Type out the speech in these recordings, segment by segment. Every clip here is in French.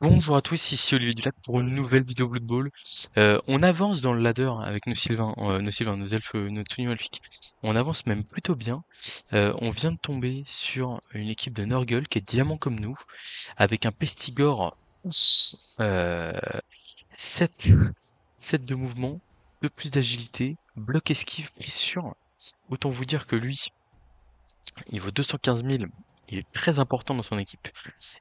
Bonjour à tous, ici Olivier Dulac pour une nouvelle vidéo Blood Bowl. On avance dans le ladder avec nos elfes, nos Tunios elfiques. On avance même plutôt bien. On vient de tomber sur une équipe de Nurgle qui est diamant comme nous, avec un Pestigore euh, 7, 7 de mouvement, 2 plus d'agilité, bloc esquive, prise sûre. Autant vous dire que lui, il vaut 215 000. Il est très important dans son équipe.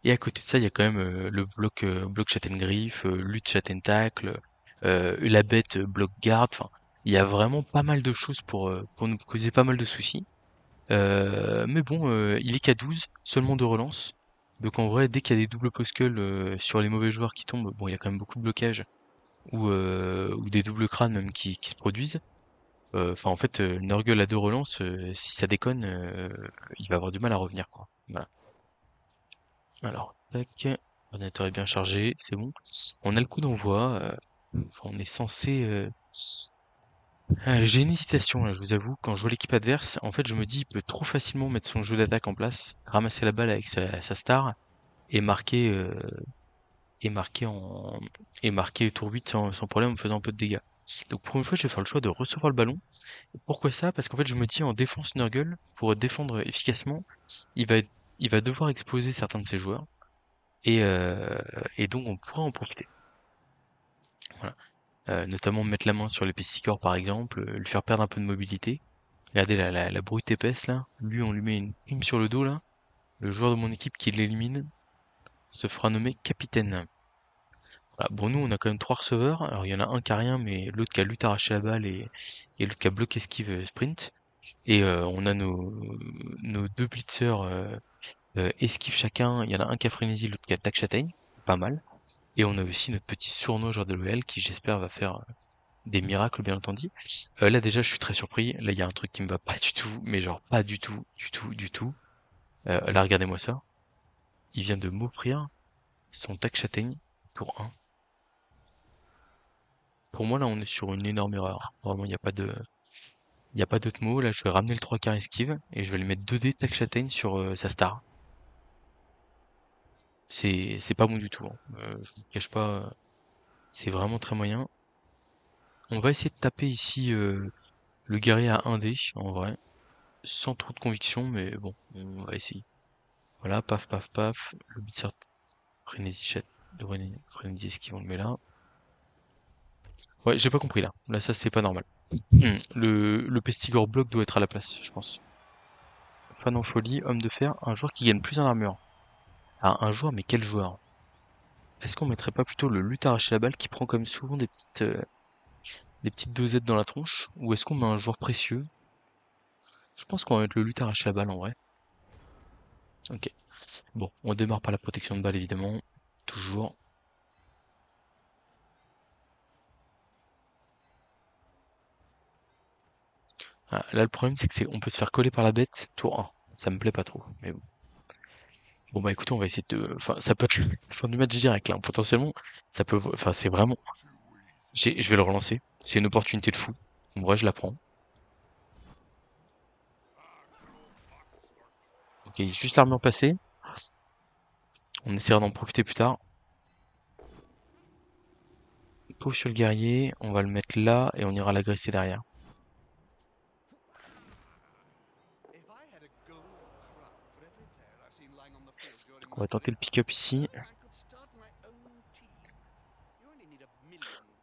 Et à côté de ça, il y a quand même le bloc Châtaine-Griffe, lutte Châtaine-Tacle, la bête bloc garde. Enfin, il y a vraiment pas mal de choses pour nous causer pas mal de soucis. Mais bon, il est qu'à 12, seulement de relance. Donc en vrai, dès qu'il y a des doubles poskull sur les mauvais joueurs qui tombent, bon, il y a quand même beaucoup de blocages ou des doubles crânes même qui se produisent. Enfin, en fait, Nurgle à deux relances, si ça déconne, il va avoir du mal à revenir, quoi. Voilà. Alors, tac, l'ordinateur est bien chargé, c'est bon. On a le coup d'envoi. Enfin, on est censé. J'ai une hésitation, là, je vous avoue. Quand je vois l'équipe adverse, en fait, je me dis, il peut trop facilement mettre son jeu d'attaque en place, ramasser la balle avec sa star et marquer, et marquer en et marquer tour 8 sans problème en faisant un peu de dégâts. Donc pour une fois, je vais faire le choix de recevoir le ballon. Pourquoi ça? Parce qu'en fait, je me dis en défense Nurgle, pour défendre efficacement, il va être- il va devoir exposer certains de ses joueurs. Et, euh, et donc on pourra en profiter. Voilà. Notamment mettre la main sur l'épaissicor par exemple, lui faire perdre un peu de mobilité. Regardez la brute épaisse là, lui on lui met une prime sur le dos là. Le joueur de mon équipe qui l'élimine se fera nommer capitaine. Voilà. Bon nous on a quand même trois receveurs, alors il y en a un qui a rien mais l'autre qui a lutte arraché la balle et l'autre qui a bloqué esquive sprint. Et on a nos deux blitzers esquive chacun, il y en a un qui a frénésie, l'autre qui a tac châtaigne, pas mal. Et on a aussi notre petit sournois joueur de l'OL qui j'espère va faire des miracles bien entendu. Là déjà je suis très surpris, là il y a un truc qui me va pas du tout, mais genre pas du tout, du tout, du tout. Là regardez-moi ça, il vient de m'offrir son tac châtaigne pour un. Pour moi là on est sur une énorme erreur, vraiment il y a pas d'autre mot, là je vais ramener le 3 quarts esquive et je vais lui mettre 2D tac châtaigne sur sa star. C'est pas bon du tout, hein. Je vous cache pas, c'est vraiment très moyen. On va essayer de taper ici le guerrier à 1D en vrai, sans trop de conviction, mais bon, on va essayer. Voilà, paf, paf, paf. Le Blitzert, frénésie chat, frénésie esquive, on le met là. Ouais, j'ai pas compris là. Là, ça, c'est pas normal. Le Pestigore bloc doit être à la place, je pense. Fan en folie, homme de fer, un joueur qui gagne plus en armure. Ah, un joueur, mais quel joueur? Est-ce qu'on mettrait pas plutôt le lutte arraché la balle qui prend comme souvent des petites dosettes dans la tronche? Ou est-ce qu'on met un joueur précieux? Je pense qu'on va mettre le lutte arraché la balle en vrai. Ok. Bon, on démarre par la protection de balle évidemment. Toujours. Ah, là, le problème, c'est que on peut se faire coller par la bête, tour 1. Ça me plaît pas trop, mais bon. Bon, bah écoutez, on va essayer de. Enfin, ça peut être la fin du match direct, là. Potentiellement, ça peut. Enfin, c'est vraiment. Je vais le relancer. C'est une opportunité de fou. En vrai, je la prends. Ok, juste l'armure passée. On essaiera d'en profiter plus tard. Pau sur le guerrier. On va le mettre là et on ira l'agresser derrière. Donc, on va tenter le pick-up ici.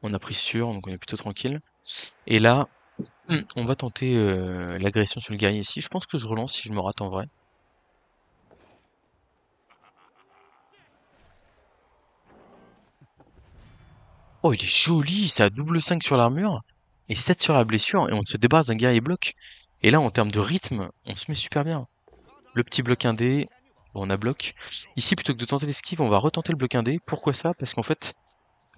On a pris sûr, donc on est plutôt tranquille. Et là, on va tenter l'agression sur le guerrier ici. Je pense que je relance si je me rate en vrai. Oh, il est joli, ça a double 5 sur l'armure et 7 sur la blessure et on se débarrasse d'un guerrier bloc. Et là, en termes de rythme, on se met super bien. Le petit bloc indé, bon, on a bloc. Ici, plutôt que de tenter l'esquive, on va retenter le bloc indé. Pourquoi ça? Parce qu'en fait,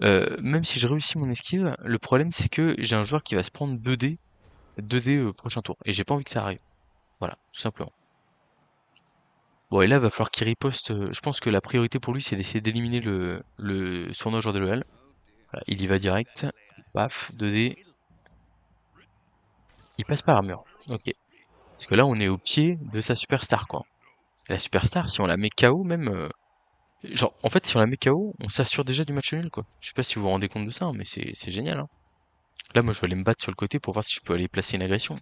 même si je réussis mon esquive, le problème c'est que j'ai un joueur qui va se prendre 2D prochain tour. Et j'ai pas envie que ça arrive. Voilà, tout simplement. Bon, et là, il va falloir qu'il riposte. Je pense que la priorité pour lui, c'est d'essayer d'éliminer le sournois joueur de l'OL. Voilà, il y va direct. Paf, 2D. Il passe pas l'armure. Ok. Parce que là, on est au pied de sa superstar, quoi. La superstar, si on la met KO, même, Genre, en fait, si on la met KO, on s'assure déjà du match nul, quoi. Je sais pas si vous vous rendez compte de ça, hein, mais c'est génial, hein. Là, moi, je vais aller me battre sur le côté pour voir si je peux aller placer une agression.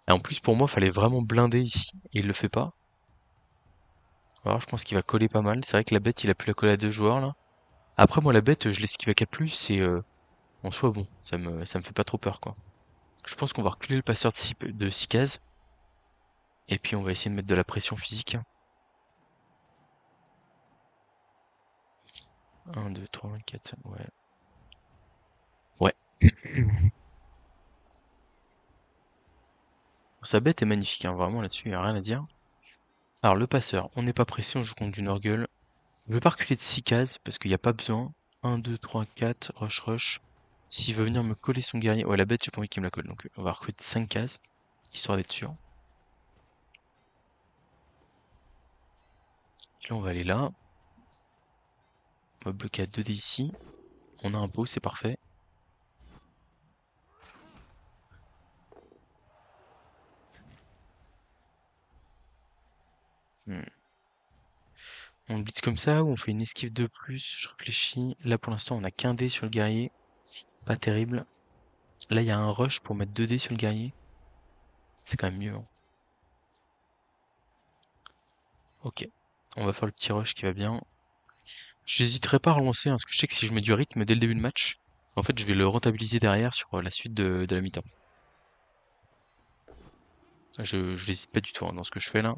Et en plus, pour moi, fallait vraiment blinder ici, et il le fait pas. Alors, je pense qu'il va coller pas mal. C'est vrai que la bête, il a pu la coller à deux joueurs, là. Après, moi, la bête, je l'esquive à 4+, et en soi, bon, ça me fait pas trop peur, quoi. Je pense qu'on va reculer le passeur de 6 cases, et puis on va essayer de mettre de la pression physique, hein. 1, 2, 3, 4, 5, ouais. Ouais. Sa bête est magnifique, hein, vraiment, là-dessus, il n'y a rien à dire. Alors, le passeur, on n'est pas pressé, on joue contre du Nurgle. Je vais pas reculer de 6 cases, parce qu'il n'y a pas besoin. 1, 2, 3, 4, rush, rush. S'il veut venir me coller son guerrier... Ouais, la bête, j'ai pas envie qu'il me la colle, donc on va reculer de 5 cases, histoire d'être sûr. Là, on va aller là. On va bloquer à 2D ici. On a un pot, c'est parfait. Hmm. On blitz comme ça, ou on fait une esquive de plus, je réfléchis. Là, pour l'instant, on a qu'un dé sur le guerrier. Pas terrible. Là, il y a un rush pour mettre 2 dés sur le guerrier. C'est quand même mieux, hein. Ok. On va faire le petit rush qui va bien. J'hésiterai pas à relancer, hein, parce que je sais que si je mets du rythme dès le début de match, en fait, je vais le rentabiliser derrière sur la suite de la mi-temps. Je n'hésite pas du tout, hein, dans ce que je fais là.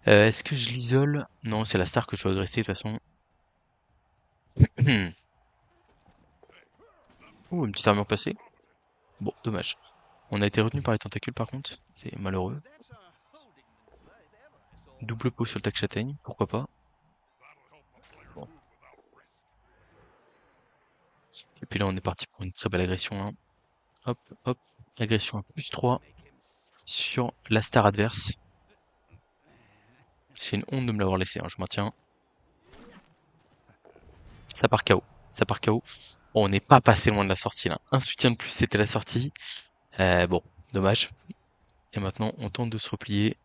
Est-ce que je l'isole? Non, c'est la star que je dois agresser de toute façon. Ouh, une petite armure passée. Bon, dommage. On a été retenu par les tentacules par contre, c'est malheureux. Double pot sur le tac châtaigne, pourquoi pas. Bon. Et puis là on est parti pour une très belle agression là. Hop, hop, agression à +3 sur la star adverse. C'est une honte de me l'avoir laissé, hein, je maintiens. Ça part KO. Ça part KO. Bon, on n'est pas passé loin de la sortie là. Un soutien de plus, c'était la sortie. Bon, dommage. Et maintenant, on tente de se replier.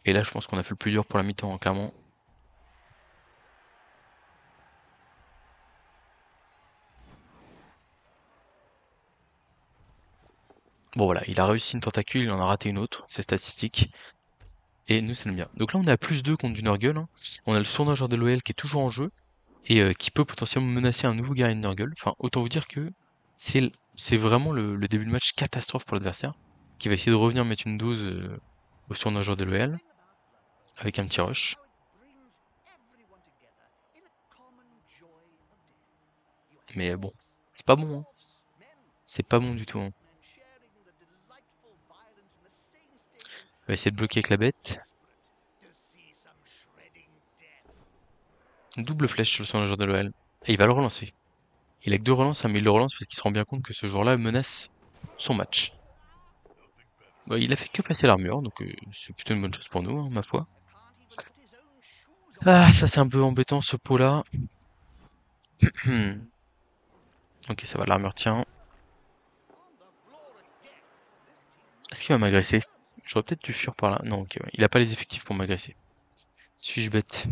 Et là, je pense qu'on a fait le plus dur pour la mi-temps, hein, clairement. Bon voilà, il a réussi une tentacule, il en a raté une autre, c'est statistique. Et nous, ça nous bien. Donc là, on est à +2 contre du Nurgle, hein. On a le sournageur de l'OL qui est toujours en jeu et qui peut potentiellement menacer un nouveau guerrier de Nurgle. Enfin, autant vous dire que c'est vraiment le début de match catastrophe pour l'adversaire, qui va essayer de revenir mettre une dose au sournageur de l'OL avec un petit rush. Mais bon, c'est pas bon, hein. C'est pas bon du tout, hein. On va essayer de bloquer avec la bête. Double flèche sur le sournageur de l'OL. Et il va le relancer. Il a que 2 relances, hein, mais il le relance parce qu'il se rend bien compte que ce joueur-là menace son match. Bah, il a fait que passer l'armure, donc c'est plutôt une bonne chose pour nous, hein, ma foi. Ah, ça c'est un peu embêtant ce pot-là. Ok, ça va, l'armure tient. Est-ce qu'il va m'agresser? J'aurais peut-être dû fuir par là. Non, ok, ouais. Il a pas les effectifs pour m'agresser. Suis-je bête?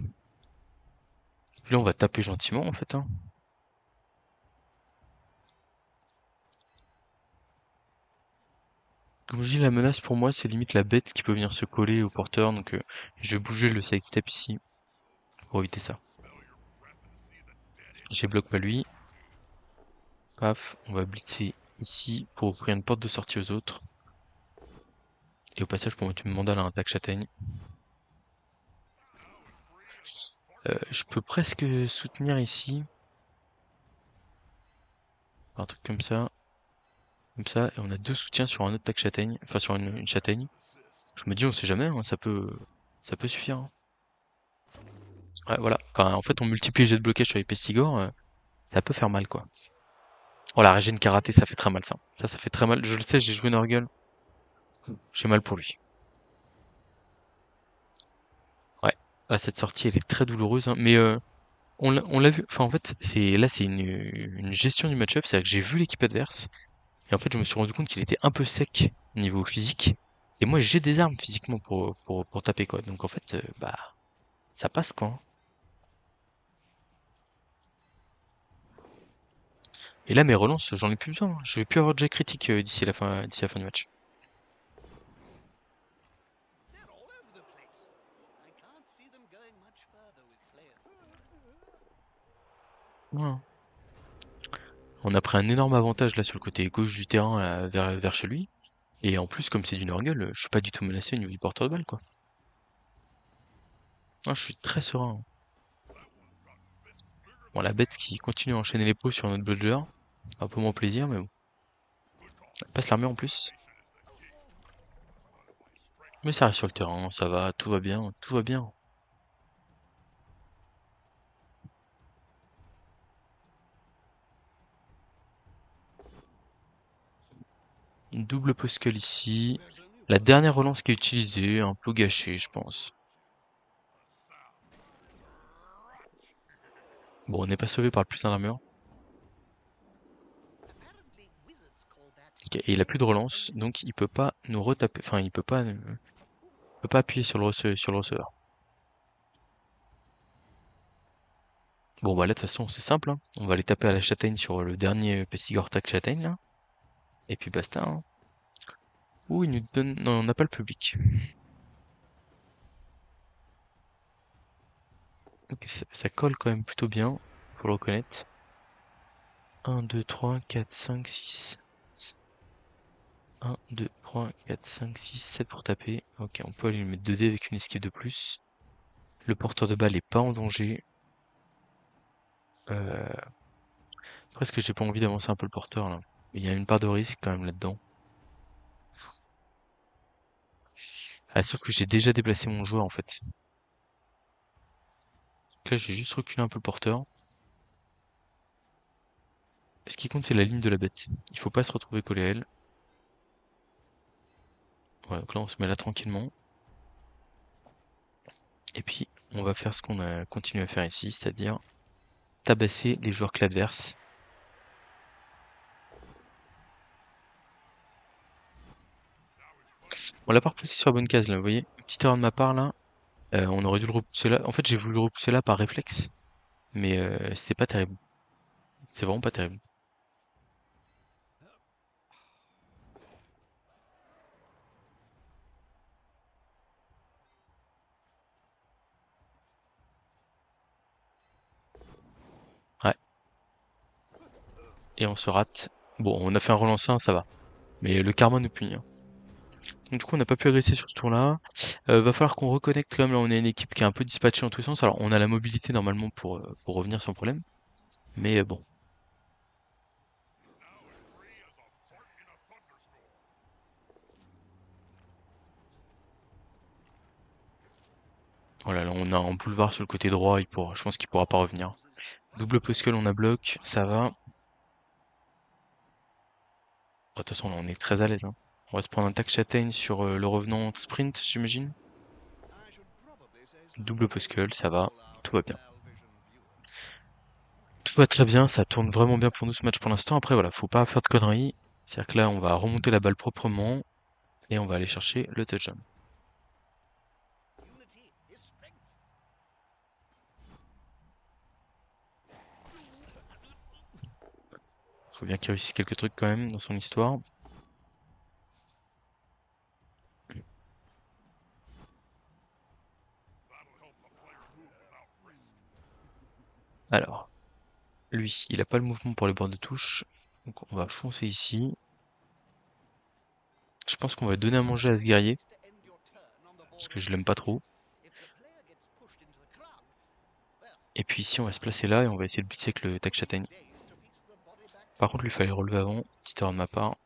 Là, on va taper gentiment, en fait, hein. Comme je dis, la menace pour moi, c'est limite la bête qui peut venir se coller au porteur, donc je vais bouger le sidestep ici pour éviter ça. J'ai bloqué pas lui. Paf, on va blitzer ici pour ouvrir une porte de sortie aux autres. Et au passage, pour mettre une mandale à un tac châtaigne. Je peux presque soutenir ici. Un truc comme ça. Comme ça, et on a 2 soutiens sur un autre tac châtaigne. Enfin, sur une châtaigne. Je me dis, on sait jamais, hein, ça peut suffire, hein. Ouais, voilà. Enfin, en fait, on multiplie les jets de blocage sur les pestigores. Ça peut faire mal, quoi. Oh, la régène karaté, ça fait très mal, ça. Ça fait très mal. Je le sais, j'ai joué Nurgle. J'ai mal pour lui. Ouais. Là, cette sortie, elle est très douloureuse, hein. Mais on l'a vu. Enfin, en fait, c'est une gestion du match-up. C'est-à-dire que j'ai vu l'équipe adverse. Et en fait, je me suis rendu compte qu'il était un peu sec niveau physique. Et moi, j'ai des armes physiquement pour taper, quoi. Donc, en fait, bah, ça passe, quoi, hein. Et là, mes relances, j'en ai plus besoin, hein. Je vais plus avoir de jet critique d'ici la fin du match. Voilà. On a pris un énorme avantage là sur le côté gauche du terrain là, vers chez lui. Et en plus, comme c'est du Nurgle, je suis pas du tout menacé au niveau du porteur de balle, quoi. Ah, je suis très serein. Bon, la bête qui continue à enchaîner les pots sur notre bludger. Un peu moins plaisir, mais bon. Elle passe l'armure en plus. Mais ça reste sur le terrain, ça va, tout va bien, tout va bien. Une double poscull ici. La dernière relance qui est utilisée, un peu gâchée, je pense. Bon, on n'est pas sauvé par le plus d'armure. Ok, et il a plus de relance, donc il peut pas nous retaper. Enfin, il peut pas appuyer sur sur le receveur. Bon, bah là, de toute façon, c'est simple, hein. On va aller taper à la châtaigne sur le dernier Pestigor-Tac châtaigne, là. Et puis basta, hein. Ouh, il nous donne... Non, on n'a pas le public. Ok, ça colle quand même plutôt bien, faut le reconnaître. 1, 2, 3, 4, 5, 6. 1, 2, 3, 4, 5, 6, 7 pour taper. Ok, on peut aller lui mettre 2 dés avec une esquive de plus. Le porteur de balle est pas en danger. Euh... Presque j'ai pas envie d'avancer un peu le porteur là. Mais il y a une part de risque quand même là-dedans. Ah, sauf que j'ai déjà déplacé mon joueur en fait. Donc là, j'ai juste reculé un peu le porteur. Ce qui compte, c'est la ligne de la bête. Il faut pas se retrouver collé à elle. Voilà, donc là, on se met là tranquillement. Et puis, on va faire ce qu'on a continué à faire ici, c'est-à-dire tabasser les joueurs clés adverses. On l'a pas repoussé sur la bonne case là, vous voyez? Petite erreur de ma part là. On aurait dû le repousser là. En fait, j'ai voulu le repousser là par réflexe. Mais c'est pas terrible. C'est vraiment pas terrible. Ouais. Et on se rate. Bon, on a fait un relancin, ça va. Mais le karma nous punit, hein. Donc du coup, on n'a pas pu agresser sur ce tour-là. Va falloir qu'on reconnecte là. Là, on a une équipe qui est un peu dispatchée en tous les sens. Alors, on a la mobilité normalement pour revenir sans problème. Mais bon. Voilà, là, on a un boulevard sur le côté droit. Je pense qu'il pourra pas revenir. Double postal, on a bloc. Ça va. De toute façon, là, on est très à l'aise, hein. On va se prendre un tac châtaigne sur le revenant sprint, j'imagine. Double postal, ça va. Tout va bien. Tout va très bien, ça tourne vraiment bien pour nous ce match pour l'instant. Après, voilà, faut pas faire de conneries. C'est-à-dire que là, on va remonter la balle proprement et on va aller chercher le touchdown. Faut bien qu'il réussisse quelques trucs quand même dans son histoire. Alors, lui, il a pas le mouvement pour les bords de touche. Donc on va foncer ici. Je pense qu'on va donner à manger à ce guerrier. Parce que je l'aime pas trop. Et puis ici, on va se placer là et on va essayer de blitzer avec le tac châtaigne. Par contre, lui, il fallait relever avant. Petite erreur de ma part.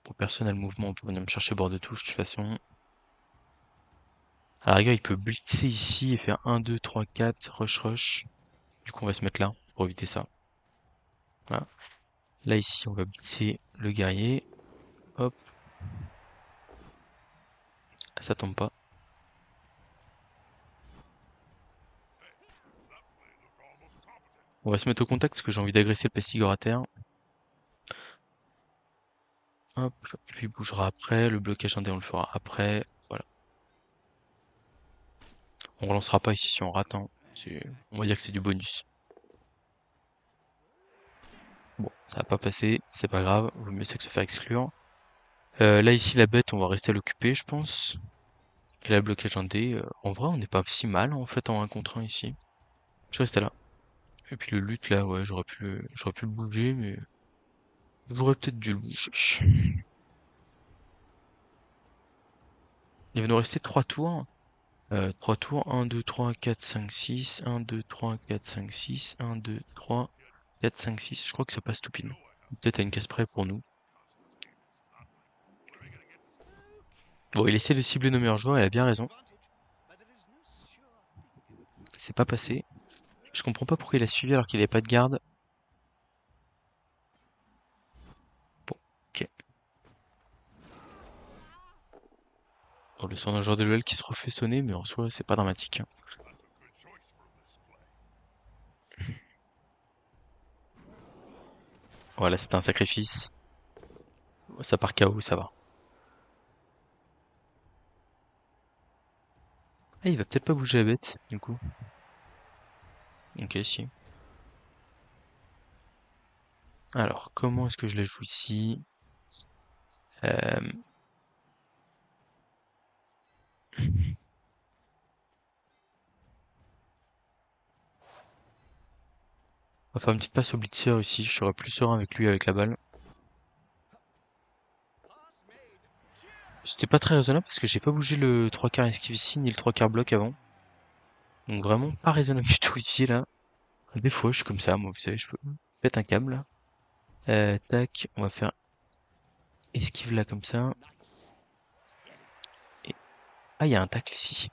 Pour personne à le mouvement, on peut venir me chercher bord de touche de toute façon. À la rigueur, il peut blitzer ici et faire 1, 2, 3, 4, rush, rush. Du coup, on va se mettre là pour éviter ça. Voilà. Là, ici, on va blitzer le guerrier. Hop. Ça tombe pas. On va se mettre au contact parce que j'ai envie d'agresser le pestigore à terre. Hop. Lui bougera après. Le blocage indé, on le fera après. Voilà. On relancera pas ici si on rate, hein. On va dire que c'est du bonus. Bon, ça va pas passer, c'est pas grave, vaut mieux ça que se faire exclure. Là ici la bête, on va rester à l'occuper, je pense. Et là le blocage en D, en vrai on n'est pas si mal en fait en 1 contre 1 ici. Je reste là. Et puis le lutte là, ouais, j'aurais pu le bouger, mais j'aurais peut-être dû le bouger. Il va nous rester 3 tours. 3 tours, 1, 2, 3, 4, 5, 6, 1, 2, 3, 4, 5, 6, 1, 2, 3, 4, 5, 6. Je crois que ça passe tout pile. Peut-être à une case près pour nous. Bon, il essaie de cibler nos meilleurs joueurs, il a bien raison. C'est pas passé. Je comprends pas pourquoi il a suivi alors qu'il avait pas de garde. Bon, ok. Bon, le son d'un joueur de LoL qui se refait sonner, mais en soi, c'est pas dramatique, hein. Voilà, c'était un sacrifice. Ça part KO, ça va. Ah, il va peut-être pas bouger la bête, du coup. Ok, si. Alors, comment est-ce que je la joue ici? euh... On va faire une petite passe au blitzer ici, je serai plus serein avec lui avec la balle. C'était pas très raisonnable parce que j'ai pas bougé le 3 quarts esquive ici ni le 3 quarts bloc avant. Donc vraiment pas raisonnable du tout ici là. Des fois je suis comme ça, moi vous savez, je peux mettre un câble là. Tac, on va faire esquive là comme ça. Et... Ah, il y a un tacle ici.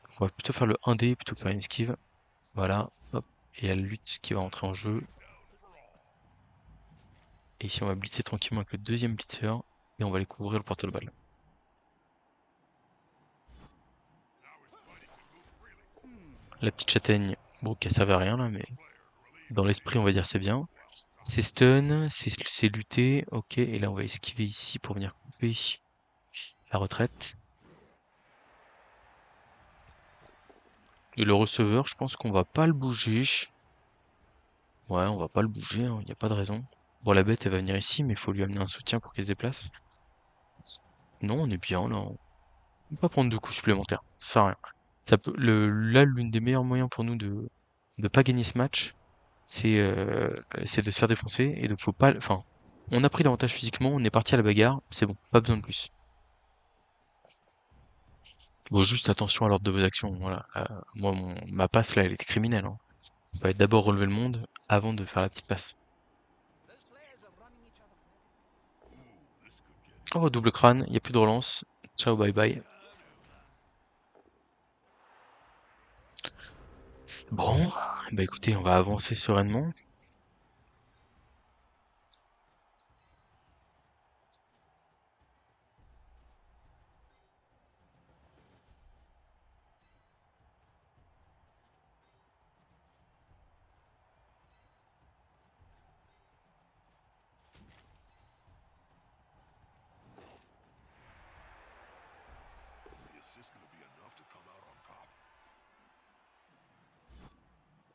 Donc on va plutôt faire le 1D plutôt que faire une esquive. Voilà, hop. Et il y a la lutte qui va entrer en jeu. Et ici on va blitzer tranquillement avec le deuxième blitzer. Et on va aller couvrir le porte-balle. La petite châtaigne, bon, qui servait à rien là, mais dans l'esprit on va dire c'est bien. C'est stun, c'est lutter, ok, et là on va esquiver ici pour venir couper la retraite. Et le receveur, je pense qu'on va pas le bouger. Ouais, on va pas le bouger, il n'y a pas de raison. Bon, la bête elle va venir ici, mais il faut lui amener un soutien pour qu'elle se déplace. Non, on est bien là. On va pas prendre de coups supplémentaires, ça sert à rien. Là, l'une des meilleurs moyens pour nous de pas gagner ce match, c'est de se faire défoncer, et donc faut pas... Enfin, on a pris l'avantage physiquement, on est parti à la bagarre, c'est bon, pas besoin de plus. Bon, juste attention à l'ordre de vos actions, voilà. Moi, ma passe là, elle était criminelle, hein. On va d'abord relever le monde avant de faire la petite passe. Oh, double crâne, il n'y a plus de relance. Ciao, bye bye. Bon, bah écoutez, on va avancer sereinement.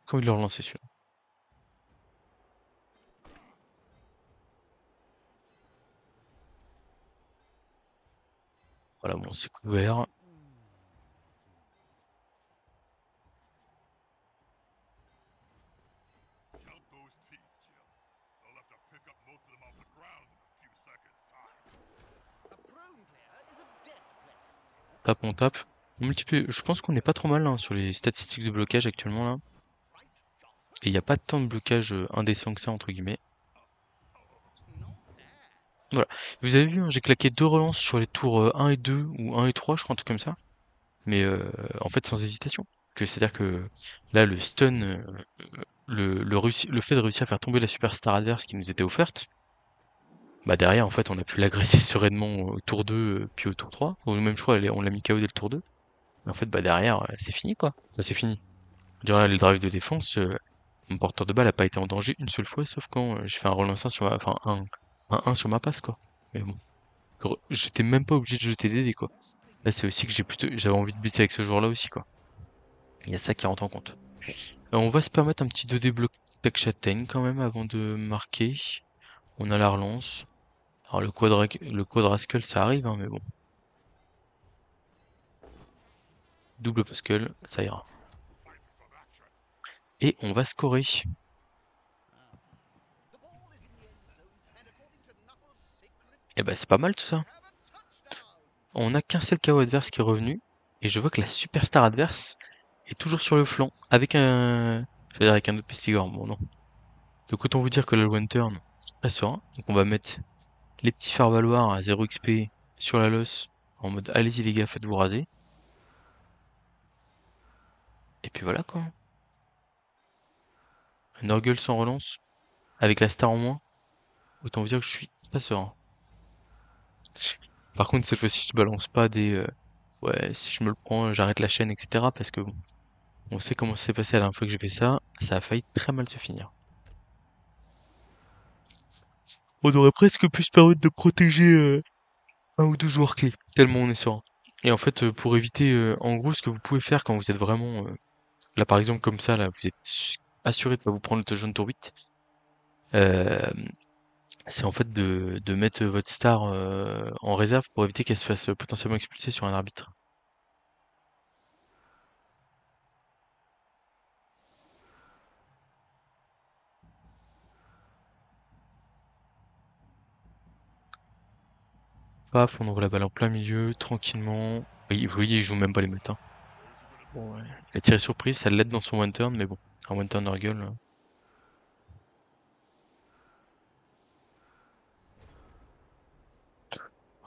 Comment il l'a relancé celui-là? Voilà, bon, c'est couvert. Tape, on tape. On multiplie. Je pense qu'on n'est pas trop mal hein, sur les statistiques de blocage actuellement là. Et il n'y a pas tant de blocage indécent que ça, entre guillemets. Voilà. Vous avez vu, hein, j'ai claqué 2 relances sur les tours 1 et 2, ou 1 et 3, je crois, un truc comme ça. Mais en fait, sans hésitation. C'est-à-dire que là, le stun, le fait de réussir à faire tomber la superstar adverse qui nous était offerte, bah derrière, en fait, on a pu l'agresser sereinement au tour 2, puis au tour 3. Ou même, je crois, on l'a mis KO dès le tour 2. Mais en fait, bah derrière, c'est fini, quoi. Ça, c'est fini. Durant là, les drives de défense, mon porteur de balle a pas été en danger une seule fois, sauf quand j'ai fait un relance 1 sur enfin, un 1 sur ma passe, quoi. Mais bon. J'étais même pas obligé de jeter des dés, quoi. Là, c'est aussi que j'avais envie de blitzer avec ce joueur-là aussi, quoi. Il y a ça qui rentre en compte. On va se permettre un petit 2D bloc tech châtaigne quand même avant de marquer. On a la relance. Alors le quadrascal ça arrive, hein, mais bon. Double pascal, ça ira. Et on va scorer. Et bah c'est pas mal tout ça. On n'a qu'un seul KO adverse qui est revenu. Et je vois que la superstar adverse est toujours sur le flanc. Avec un... Je veux dire avec un autre Pestigor, bon non. Donc autant vous dire que la one turn, elle sera. Donc on va mettre les petits faire-valoir à 0 XP sur la loss. En mode allez-y les gars, faites-vous raser. Et puis voilà quoi. Un Nurgle sans relance. Avec la star en moins. Autant vous dire que je suis pas serein. Par contre cette fois-ci je balance pas des... ouais, si je me le prends, j'arrête la chaîne, etc. Parce que bon, on sait comment ça s'est passé la dernière fois que j'ai fait ça. Ça a failli très mal se finir. On aurait presque pu se permettre de protéger un ou deux joueurs clés, tellement on est serein. Et en fait, pour éviter, en gros, ce que vous pouvez faire quand vous êtes vraiment, là par exemple comme ça, là, vous êtes assuré de pas vous prendre le touchdown tour 8, euh, c'est en fait de mettre votre star en réserve pour éviter qu'elle se fasse potentiellement expulser sur un arbitre. Paf, on envoie la balle en plein milieu, tranquillement. Oui, vous voyez, il joue même pas les matins. Bon, ouais. Il a tiré surprise, ça l'aide dans son one turn, mais bon, un one turn Nurgle.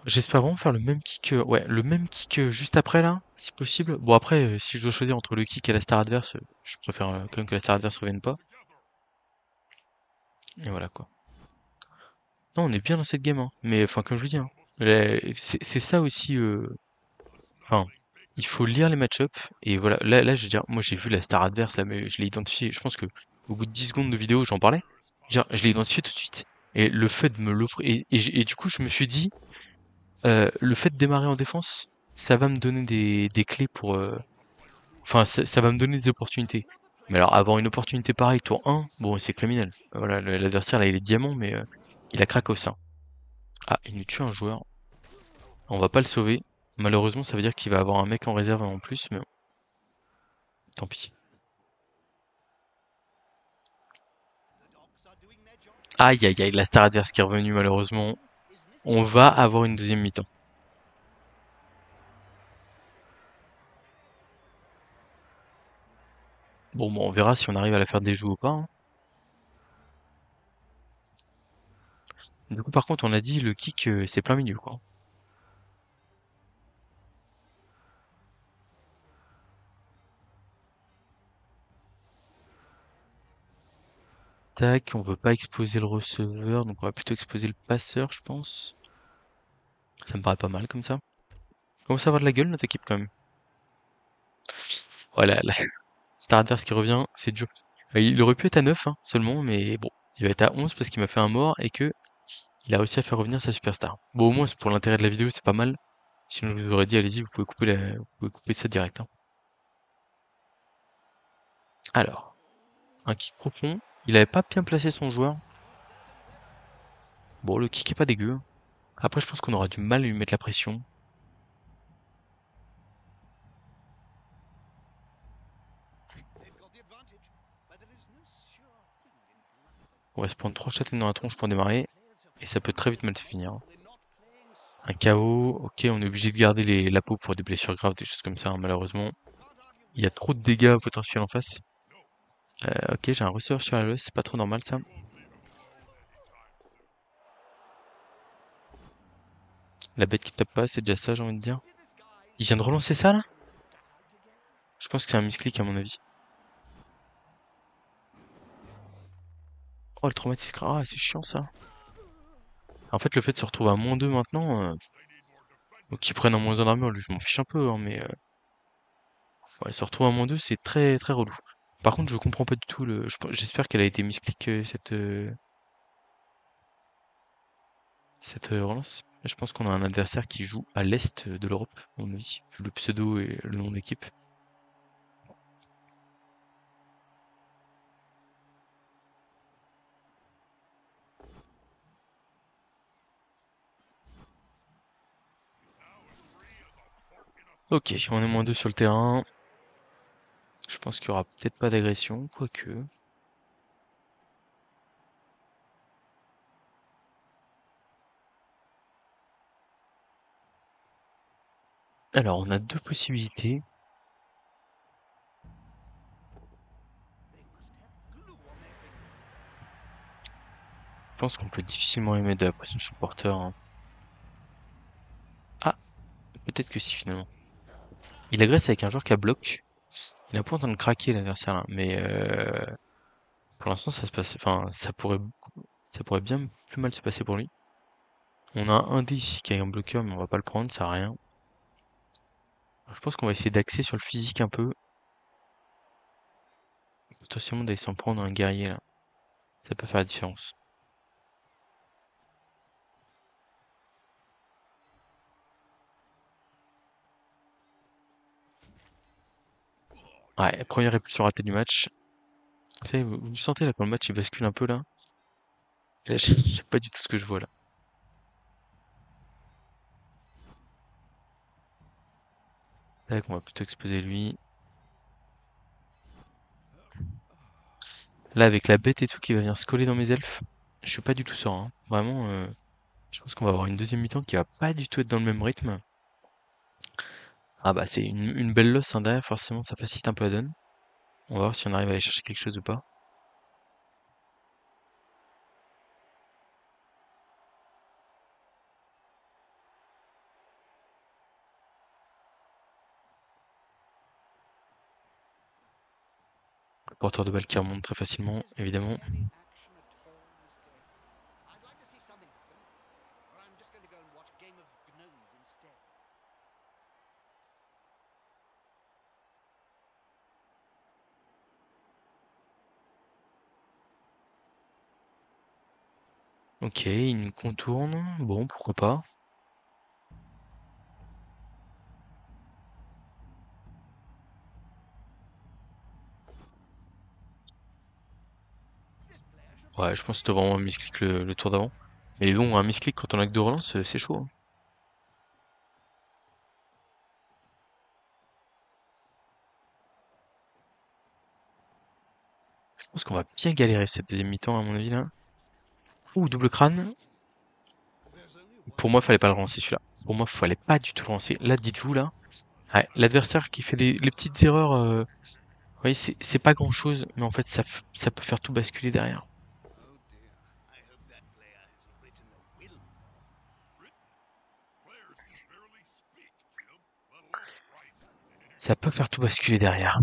J'espère vraiment faire le même kick, ouais, le même kick juste après là, si possible. Bon après, si je dois choisir entre le kick et la star adverse, je préfère quand même que la star adverse revienne pas. Et voilà quoi. Non, on est bien dans cette game, hein. Mais enfin, comme je vous dis, hein, c'est ça aussi. Enfin, il faut lire les match-up. Et voilà, là, je veux dire, moi j'ai vu la star adverse là, mais je l'ai identifié. Je pense que au bout de 10 secondes de vidéo, j'en parlais. Genre, je l'ai identifié tout de suite. Et le fait de me l'offrir, et du coup, je me suis dit. Le fait de démarrer en défense, ça va me donner des clés pour... Enfin, ça va me donner des opportunités. Mais alors, avoir une opportunité pareille, tour 1, bon, c'est criminel. Voilà, l'adversaire, là, il est diamant, mais il a craqué au sein. Ah, il nous tue un joueur. On va pas le sauver. Malheureusement, ça veut dire qu'il va avoir un mec en réserve en plus, mais bon, tant pis. Aïe, aïe, aïe, la star adverse qui est revenue, malheureusement. On va avoir une deuxième mi-temps. Bon, on verra si on arrive à la faire déjouer ou pas, hein. Du coup, par contre, on a dit le kick, c'est plein milieu, quoi. Tac, on veut pas exposer le receveur, donc on va plutôt exposer le passeur, je pense. Ça me paraît pas mal comme ça. Commence à avoir de la gueule notre équipe quand même. Voilà, la star adverse qui revient, c'est dur. Il aurait pu être à 9 hein, seulement, mais bon, il va être à 11 parce qu'il m'a fait un mort et que il a réussi à faire revenir sa superstar. Bon, au moins, c'est pour l'intérêt de la vidéo, c'est pas mal. Sinon, je vous aurais dit, allez-y, vous pouvez couper ça direct, hein. Alors, un kick profond. Il avait pas bien placé son joueur. Bon, le kick est pas dégueu, hein. Après, je pense qu'on aura du mal à lui mettre la pression. On va se prendre 3 châtaignes dans la tronche pour démarrer. Et ça peut très vite mal se finir, hein. Un KO, ok, on est obligé de garder la peau pour des blessures graves, des choses comme ça, hein, malheureusement. Il y a trop de dégâts potentiels en face. Ok, j'ai un receveur sur la loss, c'est pas trop normal ça. La bête qui tape pas, c'est déjà ça, j'ai envie de dire. Il vient de relancer ça là? Je pense que c'est un misclick à mon avis. Oh, le traumatisme, ah, c'est chiant ça. En fait, le fait de se retrouver à -2 maintenant, donc qu'ils prennent en -1 d'armure, lui, je m'en fiche un peu, hein, mais ouais, se retrouver à -2, c'est très très relou. Par contre, je comprends pas du tout le. J'espère qu'elle a été misclick cette relance. Je pense qu'on a un adversaire qui joue à l'est de l'Europe, à mon avis, vu le pseudo et le nom d'équipe. Ok, on est -2 sur le terrain. Je pense qu'il y aura peut-être pas d'agression, quoique. Alors, on a deux possibilités. Je pense qu'on peut difficilement émettre de la pression sur le porteur, hein. Ah, peut-être que si finalement. Il agresse avec un joueur qui a bloc. Il est un peu en train de craquer l'adversaire là, mais pour l'instant ça se passe. Enfin, ça pourrait bien plus mal se passer pour lui. On a un dé ici qui a un bloqueur, mais on va pas le prendre, ça sert à rien. Je pense qu'on va essayer d'axer sur le physique un peu. Potentiellement d'aller s'en prendre un guerrier là. Ça peut faire la différence. Ouais, première répulsion ratée du match. Vous savez, vous sentez là quand le match il bascule un peu là? Et là, je sais pas du tout ce que je vois là. Tac, on va plutôt exposer lui. Là, avec la bête et tout qui va venir se coller dans mes elfes, je suis pas du tout serein, hein. Vraiment, je pense qu'on va avoir une deuxième mi-temps qui va pas du tout être dans le même rythme. Ah bah c'est une belle loss hein, derrière, forcément ça facilite un peu la donne. On va voir si on arrive à aller chercher quelque chose ou pas. Le porteur de balle qui remonte très facilement, évidemment. Ok, il nous contourne. Bon, pourquoi pas. Ouais, je pense que c'était vraiment un misclick le tour d'avant. Mais bon, un misclick quand on a que deux relances, c'est chaud, hein. Je pense qu'on va bien galérer cette deuxième mi-temps à mon avis là. Ouh, double crâne. Pour moi, fallait pas le relancer celui-là. Pour moi, fallait pas du tout le relancer. Là, dites-vous là. Ouais, l'adversaire qui fait les petites erreurs, vous voyez, c'est pas grand-chose, mais en fait, ça peut faire tout basculer derrière. Ça peut faire tout basculer derrière.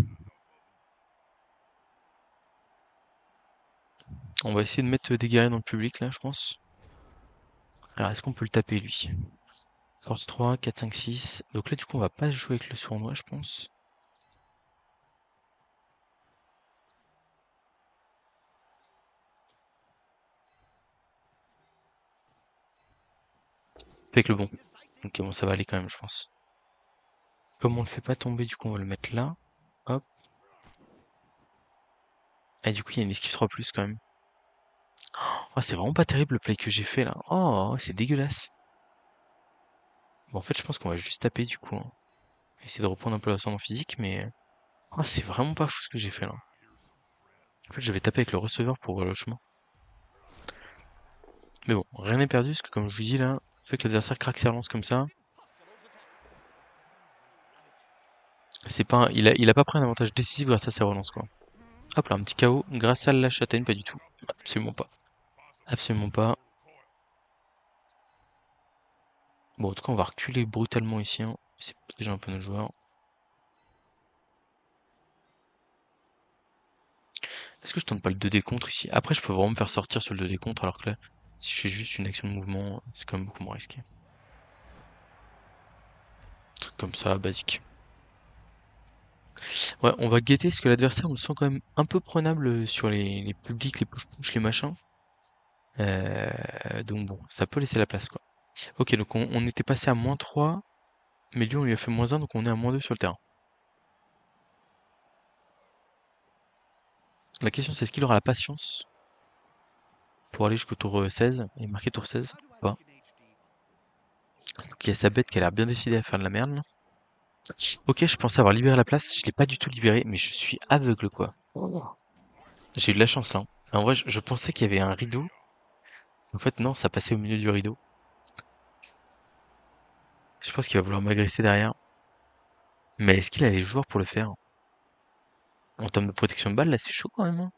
On va essayer de mettre des guerriers dans le public là, je pense. Alors, est-ce qu'on peut le taper lui? Force 3, 4, 5, 6. Donc là, du coup, on va pas jouer avec le sournois, je pense. Avec le bon. Ok, bon, ça va aller quand même, je pense. Comme on le fait pas tomber, du coup, on va le mettre là. Hop. Et du coup, il y a une esquive 3 plus quand même. Oh, c'est vraiment pas terrible le play que j'ai fait là. Oh, c'est dégueulasse. Bon, en fait, je pense qu'on va juste taper du coup, hein. Essayer de reprendre un peu l'ascendant physique, mais oh, c'est vraiment pas fou ce que j'ai fait là. En fait, je vais taper avec le receveur pour ouvrir le chemin. Mais bon, rien n'est perdu, parce que comme je vous dis là, le fait que l'adversaire craque sa relance comme ça, c'est pas, il a pas pris un avantage décisif grâce à ses relances quoi. Hop là, un petit KO grâce à la châtaigne, pas du tout. Absolument pas. Absolument pas. Bon, en tout cas, on va reculer brutalement ici, hein. C'est déjà un peu notre joueur. Est-ce que je tente pas le 2D contre ici? Après, je peux vraiment me faire sortir sur le 2D contre, alors que là, si je fais juste une action de mouvement, c'est quand même beaucoup moins risqué. Un truc comme ça, basique. Ouais, on va guetter parce que l'adversaire, on le sent quand même un peu prenable sur les publics, les push-push, les machins. Donc bon, ça peut laisser la place, quoi. Ok, donc on était passé à -3, mais lui, on lui a fait -1, donc on est à -2 sur le terrain. La question, c'est est-ce qu'il aura la patience pour aller jusqu'au tour 16 et marquer tour 16 ou pas. Donc il y a sa bête qui a l'air bien décidée à faire de la merde, là. Ok, je pensais avoir libéré la place, je l'ai pas du tout libéré, mais je suis aveugle quoi. J'ai eu de la chance là. En vrai, je pensais qu'il y avait un rideau. En fait, non, ça passait au milieu du rideau. Je pense qu'il va vouloir m'agresser derrière. Mais est-ce qu'il a les joueurs pour le faire? En termes de protection de balle, là, c'est chaud quand même, hein.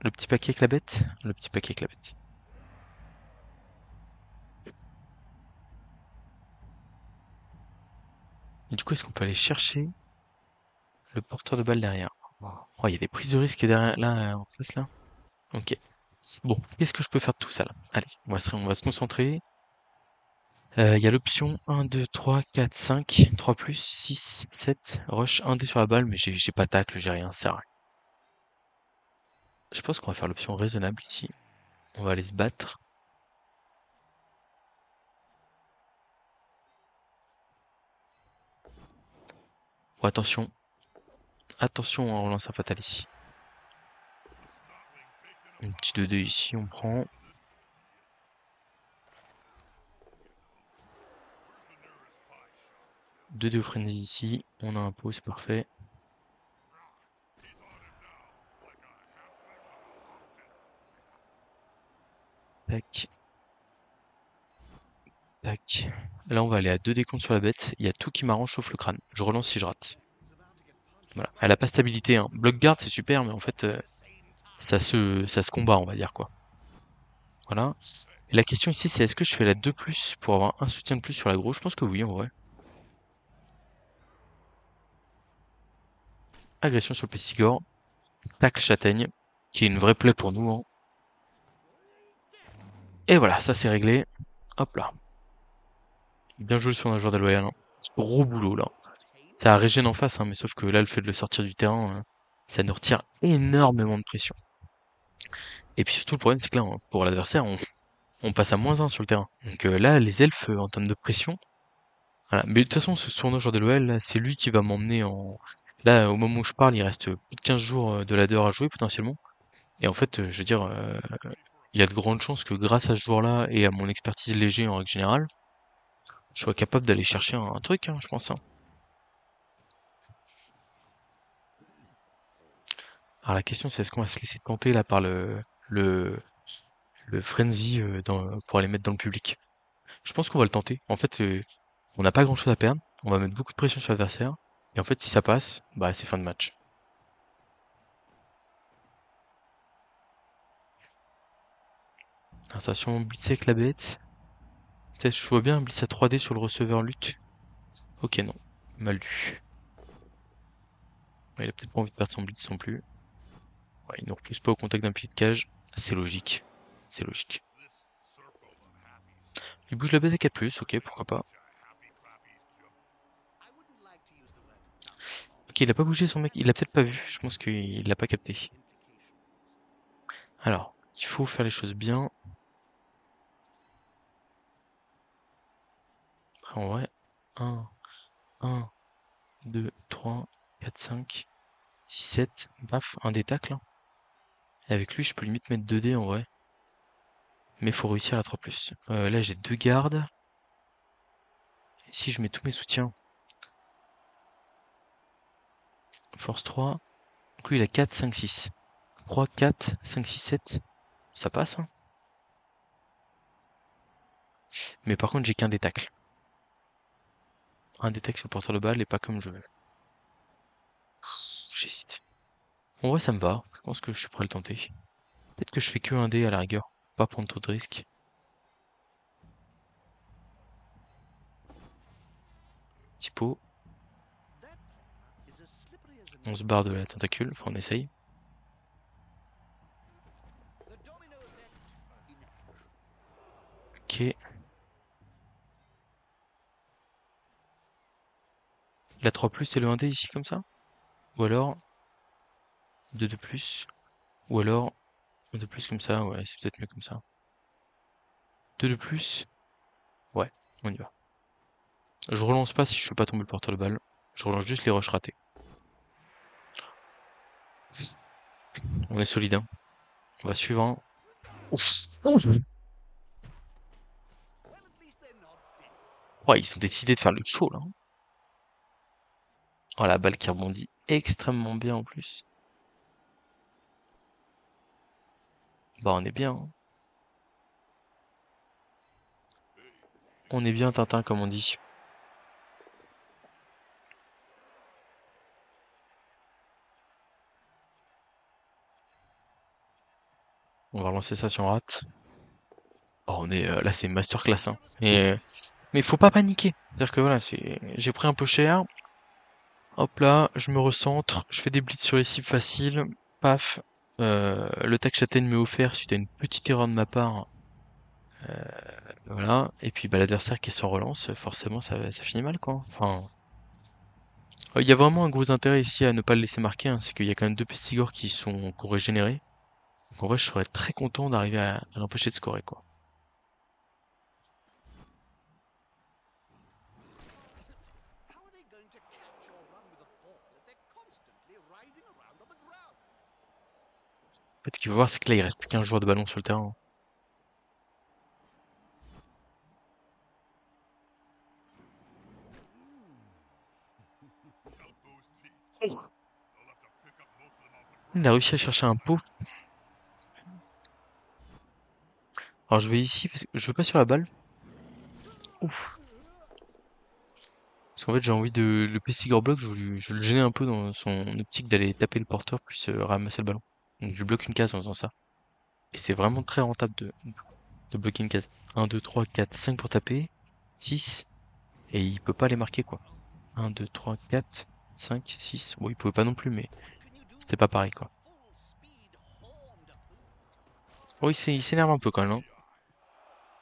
Le petit paquet avec la bête? Le petit paquet avec la bête. Et du coup, est-ce qu'on peut aller chercher le porteur de balle derrière? Oh, il y a des prises de risque derrière, là, en face, là. Ok. Bon, qu'est-ce que je peux faire de tout ça, là? Allez, on va se concentrer. Il y a l'option 1, 2, 3, 4, 5, 3 plus, 6, 7, rush 1 dé sur la balle, mais j'ai pas tacle, j'ai rien, ça sert à rien. Je pense qu'on va faire l'option raisonnable ici. On va aller se battre. Oh, attention. Attention, on relance un fatal ici. Un petit 2-2 ici, on prend. 2-2 au freiné ici. On a un pot, c'est parfait. Tac, tac. Là, on va aller à 2 décomptes sur la bête. Il y a tout qui m'arrange sauf le crâne. Je relance si je rate. Voilà. Elle a pas stabilité, hein. Block guard, c'est super, mais en fait, ça se combat, on va dire, quoi. Voilà. Et la question ici, c'est est-ce que je fais la 2 plus pour avoir un soutien de plus sur l'aggro? Je pense que oui, en vrai. Agression sur le Pestigore. Tacle châtaigne, qui est une vraie plaie pour nous, hein. Et voilà, ça c'est réglé. Hop là. Bien joué sur un joueur d'Aloyal, hein. Gros boulot, là. Ça régène en face, hein, mais sauf que là, le fait de le sortir du terrain, ça nous retire énormément de pression. Et puis surtout, le problème, c'est que là, pour l'adversaire, on passe à -1 sur le terrain. Donc là, les elfes, en termes de pression, voilà. Mais de toute façon, ce tournoi joueur de l'OL, là, c'est lui qui va m'emmener en... Là, au moment où je parle, il reste plus de 15 jours de ladder à jouer, potentiellement. Et en fait, je veux dire, il y a de grandes chances que grâce à ce joueur-là et à mon expertise léger en règle générale, je sois capable d'aller chercher un truc, hein, je pense, hein. Alors la question, c'est est-ce qu'on va se laisser tenter là par le, le frenzy pour aller mettre dans le public? Je pense qu'on va le tenter. En fait, on n'a pas grand-chose à perdre. On va mettre beaucoup de pression sur l'adversaire. Et en fait, si ça passe, bah c'est fin de match. Attention, blitz avec la bête. Peut-être je vois bien un blitz à 3D sur le receveur lutte. Ok, non. Mal lu. Ouais, il a peut-être pas envie de perdre son blitz non plus. Ouais, il ne repousse pas au contact d'un pied de cage. C'est logique. C'est logique. Il bouge la bête à 4+, ok, pourquoi pas. Ok, il a pas bougé son mec, il l'a peut-être pas vu, je pense qu'il l'a pas capté. Alors, il faut faire les choses bien. Après, en vrai, 1, 2, 3, 4, 5, 6, 7, baf, un des tacles, hein. Et avec lui, je peux limite mettre 2 dés en vrai. Mais faut réussir à la 3+. Là, j'ai 2 gardes. Et si je mets tous mes soutiens, force 3. Donc lui, il a 4, 5, 6. 3, 4, 5, 6, 7. Ça passe, hein. Mais par contre, j'ai qu'un des tacles. Un des tacles sur le porteur de balle et pas comme je veux. J'hésite. En vrai, ça me va. Je pense que je suis prêt à le tenter. Peut-être que je fais que un dé à la rigueur. Pas prendre trop de risques. Petit pot. On se barre de la tentacule. Enfin, on essaye. Ok. La 3+, c'est le 1D ici, comme ça? Ou alors 2 de plus? Ou alors 1 de plus comme ça? Ouais, c'est peut-être mieux comme ça. 2 de plus? Ouais, on y va. Je relance pas si je fais pas tomber le porteur de balle. Je relance juste les rushs ratés. On est solide, hein. On va suivre, hein. Ouf. Ouf. Ouais, ils ont décidé de faire le show, là, hein. Oh, la balle qui rebondit extrêmement bien, en plus. Bah, on est bien, hein. On est bien, Tintin, comme on dit. On va relancer ça si on rate. Oh, on est là, c'est masterclass, hein. Mais faut pas paniquer. C'est-à-dire que voilà, j'ai pris un peu cher. Hop là, je me recentre, je fais des blitz sur les cibles faciles. Paf. Le tac châtaigne m'est offert suite à une petite erreur de ma part. Voilà. Et puis bah, l'adversaire qui est sans relance, forcément ça finit mal quoi. Enfin, il y a vraiment un gros intérêt ici à ne pas le laisser marquer, hein. C'est qu'il y a quand même deux Pestigors qui ont régénéré. Donc en vrai, je serais très content d'arriver à l'empêcher de scorer quoi. En fait, ce qu'il faut voir, c'est que là, il reste plus qu'un joueur de ballon sur le terrain. Il a réussi à chercher un pot. Alors je vais ici parce que je veux pas sur la balle. Ouf. Parce qu'en fait j'ai envie de le Pestigor bloc, je veux le gêner un peu dans son optique d'aller taper le porteur plus ramasser le ballon. Donc je bloque une case en faisant ça. Et c'est vraiment très rentable de bloquer une case. 1, 2, 3, 4, 5 pour taper. 6. Et il peut pas les marquer quoi. 1, 2, 3, 4, 5, 6. Bon il pouvait pas non plus mais c'était pas pareil quoi. Oh il s'énerve un peu quand même, hein.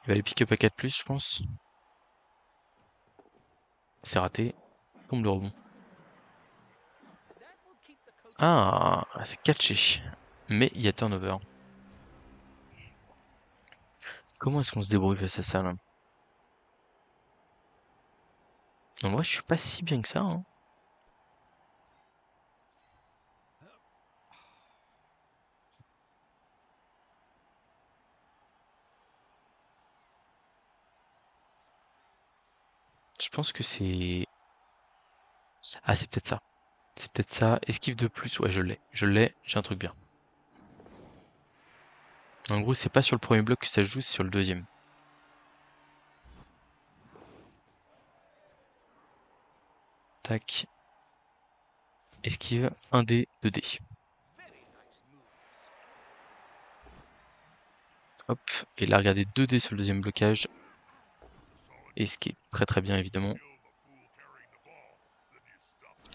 Il va aller pick up à 4+, je pense. C'est raté. Tombe le rebond. Ah, c'est catché. Mais il y a turnover. Comment est-ce qu'on se débrouille face à ça là? En vrai, je suis pas si bien que ça, hein. Je pense que c'est... Ah, c'est peut-être ça. C'est peut-être ça. Esquive de plus. Ouais, je l'ai. Je l'ai. J'ai un truc bien. En gros, c'est pas sur le premier bloc que ça se joue, c'est sur le deuxième. Tac. Esquive. 1D, 2D. Hop. Et là, regardez, 2D sur le deuxième blocage. Et ce qui est très très bien, évidemment.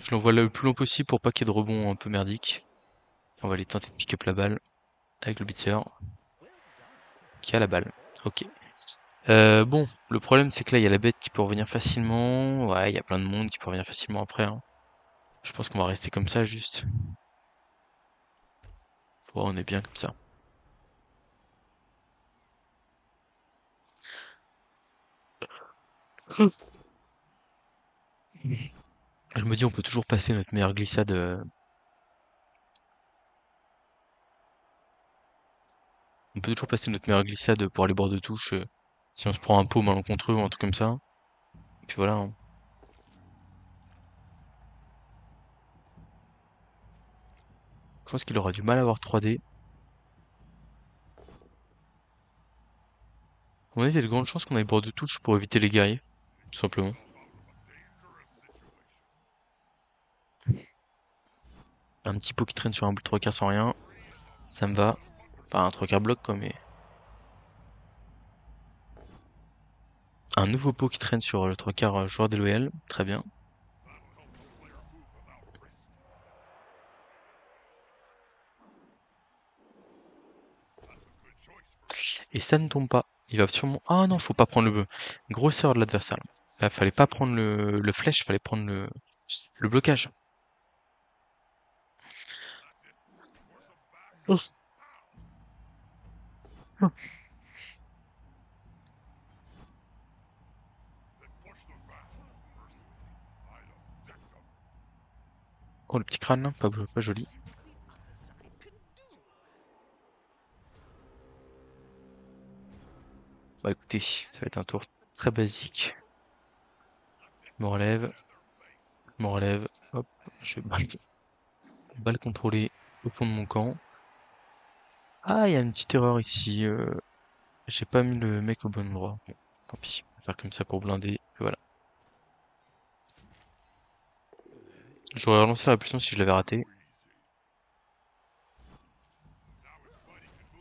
Je l'envoie là le plus long possible pour pas qu'il y ait de rebond un peu merdique. On va aller tenter de pick up la balle avec le beater qui a la balle. Ok. Bon, le problème c'est que là il y a la bête qui peut revenir facilement. Ouais, il y a plein de monde qui peut revenir facilement après, hein. Je pense qu'on va rester comme ça juste. Ouais, on est bien comme ça. Je me dis on peut toujours passer notre meilleure glissade. On peut toujours passer notre meilleure glissade pour aller bord de touche si on se prend un pot malencontreux ou un truc comme ça. Et puis voilà, hein. Je pense qu'il aura du mal à avoir 3D. À mon avis, il y a de grandes chances qu'on aille bord de touche pour éviter les guerriers, tout simplement. Un petit pot qui traîne sur un bout de 3 quarts sans rien, ça me va. Enfin, un 3 quarts bloc quoi, mais... Un nouveau pot qui traîne sur le 3 quarts joueur déloyal, très bien. Et ça ne tombe pas. Il va sûrement... Ah non, faut pas prendre le... Grosse erreur de l'adversaire. Là, fallait pas prendre le flèche, fallait prendre le blocage. Oh. Oh, le petit crâne, là, pas joli. Bah écoutez, ça va être un tour très basique. Je me relève, je me relève, hop, je balle contrôlée au fond de mon camp. Ah, il y a une petite erreur ici. J'ai pas mis le mec au bon endroit. Bon, tant pis, on va faire comme ça pour blinder. Et voilà. J'aurais relancé la répulsion si je l'avais raté.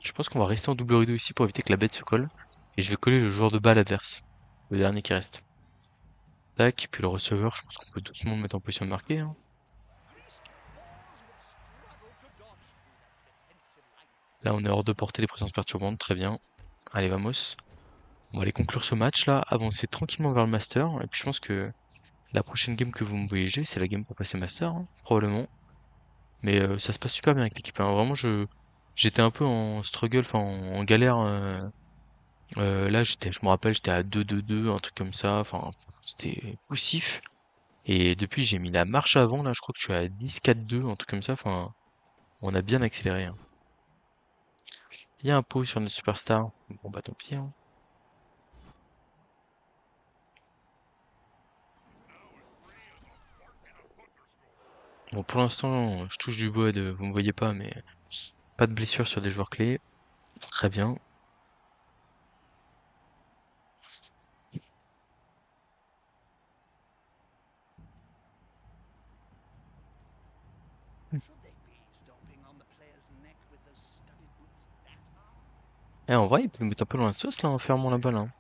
Je pense qu'on va rester en double rideau ici pour éviter que la bête se colle. Et je vais coller le joueur de balle adverse. Le dernier qui reste. Tac, puis le receveur, je pense qu'on peut doucement le mettre en position de marquer, hein. Là, on est hors de portée des présences perturbantes, très bien. Allez, vamos. On va aller conclure ce match là, avancer tranquillement vers le master. Et puis je pense que la prochaine game que vous me voyez jouer, c'est la game pour passer master, hein, probablement. Mais ça se passe super bien avec l'équipe, hein. Vraiment, j'étais un peu en struggle, enfin en galère. Là, je me rappelle, j'étais à 2-2-2, un truc comme ça. Enfin, c'était poussif. Et depuis, j'ai mis la marche avant. Là, je crois que je suis à 10-4-2, un truc comme ça. Enfin, on a bien accéléré, hein. Il y a un pot sur notre superstar. Bon bah tant pis, hein. Bon, pour l'instant, je touche du bois, vous me voyez pas, mais pas de blessure sur des joueurs clés. Très bien. Eh, en vrai, il peut nous mettre un peu dans la sauce là en fermant la balle, hein.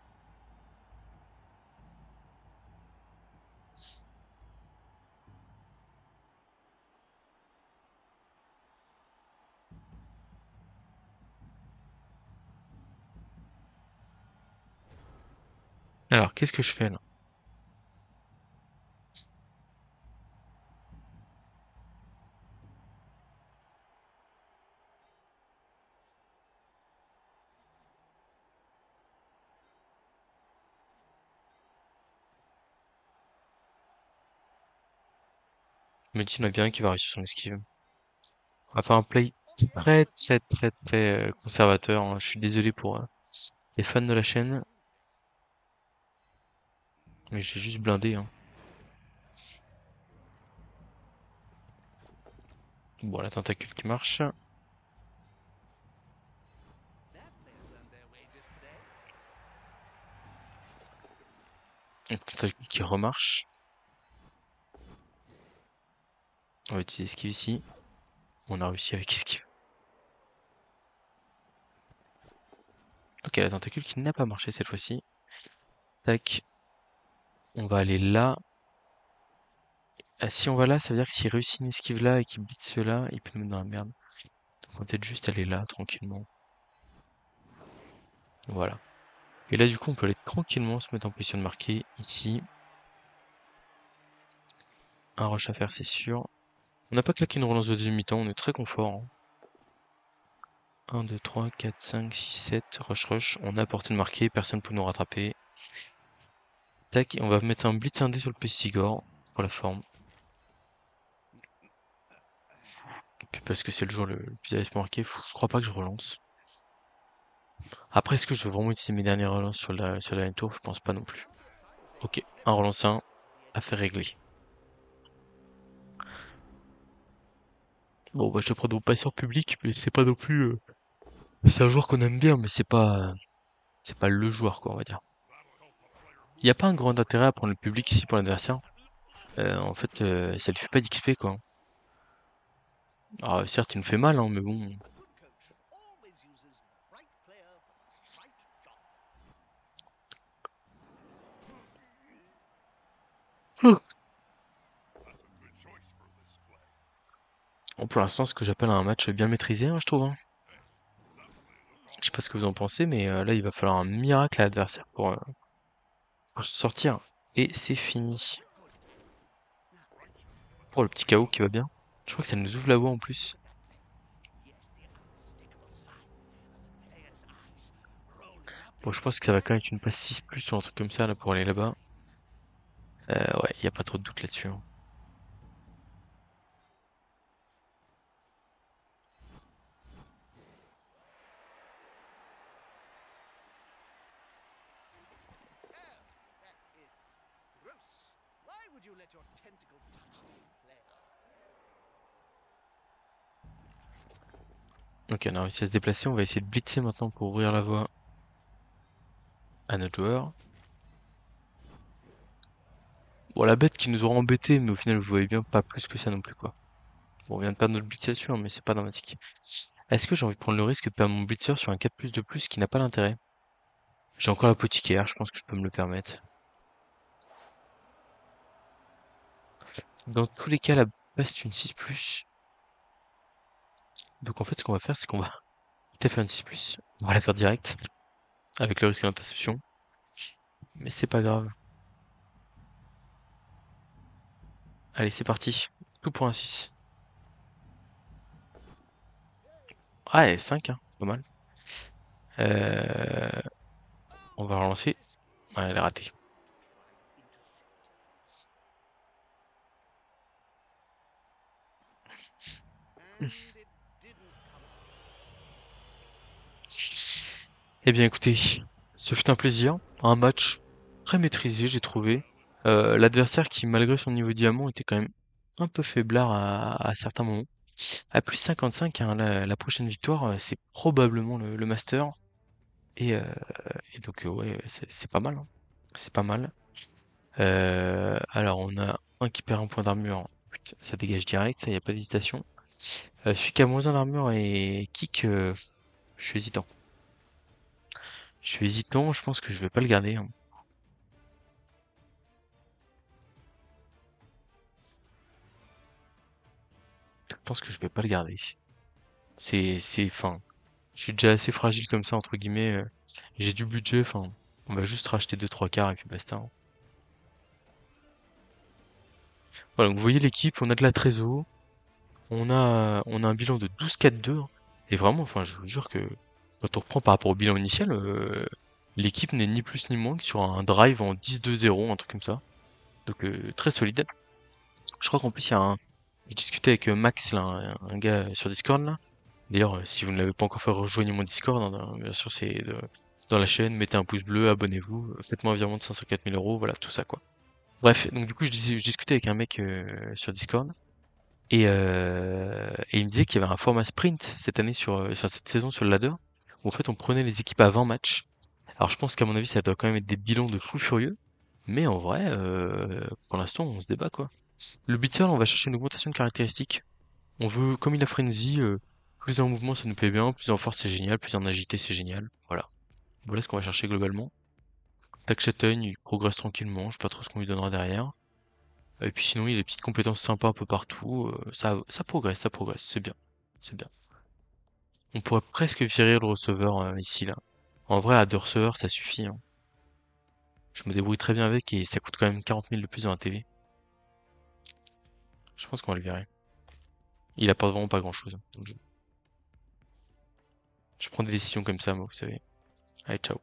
Alors, qu'est-ce que je fais là? Je me dis, il y en a bien qui va réussir son esquive. On va faire un play très très très très conservateur, hein. Je suis désolé pour les fans de la chaîne, mais j'ai juste blindé, hein. Bon, la tentacule qui marche. La tentacule qui remarche. On va utiliser esquive ici. On a réussi avec esquive. Ok, la tentacule qui n'a pas marché cette fois-ci. Tac. On va aller là. Ah, si on va là, ça veut dire que s'il réussit une esquive là et qu'il blitz là, il peut nous mettre dans la merde. Donc on va peut-être juste aller là, tranquillement. Voilà. Et là, du coup, on peut aller tranquillement se mettre en position de marquer. Ici, un rush à faire, c'est sûr. On n'a pas claqué une relance de deuxième mi-temps, on est très confort, hein. 1, 2, 3, 4, 5, 6, 7, rush rush. On a porté de marquer, personne ne peut nous rattraper. Tac, et on va mettre un blitz indé sur le Pestigore, pour la forme. Et puis parce que c'est le joueur le plus à l'aise pour marquer, je crois pas que je relance. Après, est-ce que je veux vraiment utiliser mes dernières relances sur la tour? Je pense pas non plus. Ok, un relance 1, affaire réglée. Bon, bah, je te prends donc pas sur public, mais c'est pas non plus. C'est un joueur qu'on aime bien, mais c'est pas le joueur, quoi, on va dire. Il n'y a pas un grand intérêt à prendre le public ici pour l'adversaire. En fait, ça lui fait pas d'XP, quoi. Alors, certes, il nous fait mal, hein, mais bon. Bon, pour l'instant, ce que j'appelle un match bien maîtrisé, hein, je trouve, hein. Je sais pas ce que vous en pensez, mais là, il va falloir un miracle à l'adversaire pour se sortir. Et c'est fini. Pour le petit KO qui va bien. Je crois que ça nous ouvre la voie en plus. Bon, je pense que ça va quand même être une passe 6 plus ou un truc comme ça là pour aller là-bas. Ouais, il y a pas trop de doute là-dessus, hein. Ok, on a réussi à se déplacer. On va essayer de blitzer maintenant pour ouvrir la voie à notre joueur. Bon, la bête qui nous aura embêté, mais au final, vous voyez bien, pas plus que ça non plus, quoi. Bon, on vient de perdre notre blitzer sûr, mais c'est pas dramatique. Est-ce que j'ai envie de prendre le risque de perdre mon blitzer sur un 4+ de plus qui n'a pas d'intérêt? J'ai encore l'apothicaire, je pense que je peux me le permettre. Dans tous les cas, la base c'est une 6+. Donc en fait, ce qu'on va faire, c'est qu'on va peut-être faire une 6+. On va la faire direct, avec le risque d'interception. Mais c'est pas grave. Allez, c'est parti. Tout pour un 6. Ah, et 5, hein, pas mal. Euh, on va relancer. Ouais, elle est ratée. Eh bien écoutez, ce fut un plaisir. Un match très maîtrisé, j'ai trouvé. L'adversaire qui, malgré son niveau diamant, était quand même un peu faiblard à certains moments. À plus 55, hein, la prochaine victoire, c'est probablement le Master. Et, euh, et donc, ouais, c'est pas mal, hein. C'est pas mal. Alors, on a un qui perd un point d'armure. Putain, ça dégage direct, ça, y a pas d'hésitation. Celui qui a moins un d'armure et kick, je suis hésitant. Je suis hésitant, je pense que je vais pas le garder, hein. Je pense que je vais pas le garder. Enfin, je suis déjà assez fragile comme ça, entre guillemets. J'ai du budget, enfin, on va juste racheter 2-3 quarts et puis basta, hein. Voilà, donc vous voyez l'équipe, on a de la trésor, on a un bilan de 12-4-2, hein. Et vraiment, enfin, je vous jure que quand on reprend par rapport au bilan initial, l'équipe n'est ni plus ni moins que sur un drive en 10-2-0, un truc comme ça. Donc très solide. Je crois qu'en plus il y a un. J'ai discuté avec Max, là, un gars sur Discord là. D'ailleurs, si vous ne l'avez pas encore fait, rejoignez mon Discord, hein, bien sûr, c'est dans la chaîne, mettez un pouce bleu, abonnez-vous, faites-moi un virement de 504 000 euros, voilà, tout ça quoi. Bref, donc du coup, je discutais avec un mec sur Discord, et il me disait qu'il y avait un format sprint cette année enfin cette saison sur le ladder, où en fait on prenait les équipes à 20 matchs. Alors je pense qu'à mon avis, ça doit quand même être des bilans de fous furieux, mais en vrai, pour l'instant, on se débat quoi. Le blitzer, on va chercher une augmentation de caractéristiques. On veut, comme il a frenzy, plus en mouvement ça nous plaît bien, plus en force c'est génial, plus en agilité c'est génial. Voilà. Voilà ce qu'on va chercher globalement. Tac Châtaigne, il progresse tranquillement, je sais pas trop ce qu'on lui donnera derrière. Et puis sinon il y a des petites compétences sympas un peu partout. Ça progresse, c'est bien. C'est bien. On pourrait presque virer le receveur ici là. En vrai à 2 receveurs ça suffit, hein. Je me débrouille très bien avec et ça coûte quand même 40 000 de plus dans la TV. Je pense qu'on va le virer. Il apporte vraiment pas grand chose dans le jeu. Je prends des décisions comme ça moi, vous savez. Allez, ciao.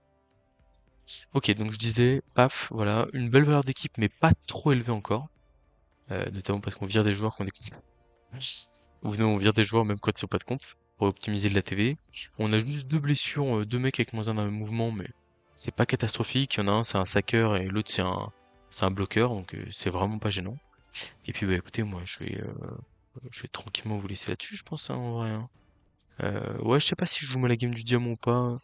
Ok, donc je disais, paf, voilà, une belle valeur d'équipe, mais pas trop élevée encore. Notamment parce qu'on vire des joueurs qu'on est comp. Ou non, on vire des joueurs même quand ils sont pas de comp, pour optimiser de la TV. On a juste 2 blessures, 2 mecs avec moins un dans le mouvement, mais c'est pas catastrophique. Il y en a un, c'est un sacker, et l'autre, c'est un bloqueur, donc c'est vraiment pas gênant. Et puis, bah écoutez, moi, je vais tranquillement vous laisser là-dessus, je pense, hein, en vrai, hein. Ouais, je sais pas si je vous mets la game du diamant ou pas.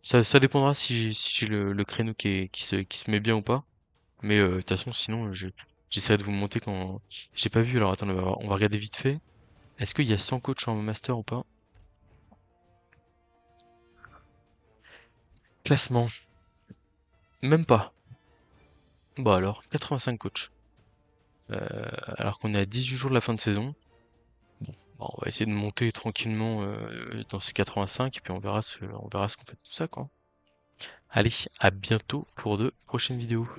Ça dépendra si j'ai le créneau qui se met bien ou pas. Mais de toute façon, sinon, j'essaierai de vous le monter quand. J'ai pas vu, alors attendez, on va regarder vite fait. Est-ce qu'il y a 100 coachs en master ou pas? Classement. Même pas. Bon alors, 85 coachs. Alors qu'on est à 18 jours de la fin de saison. Bon, bah, on va essayer de monter tranquillement dans ces 85 et puis on verra ce qu'on fait de tout ça, quoi. Allez, à bientôt pour de prochaines vidéos.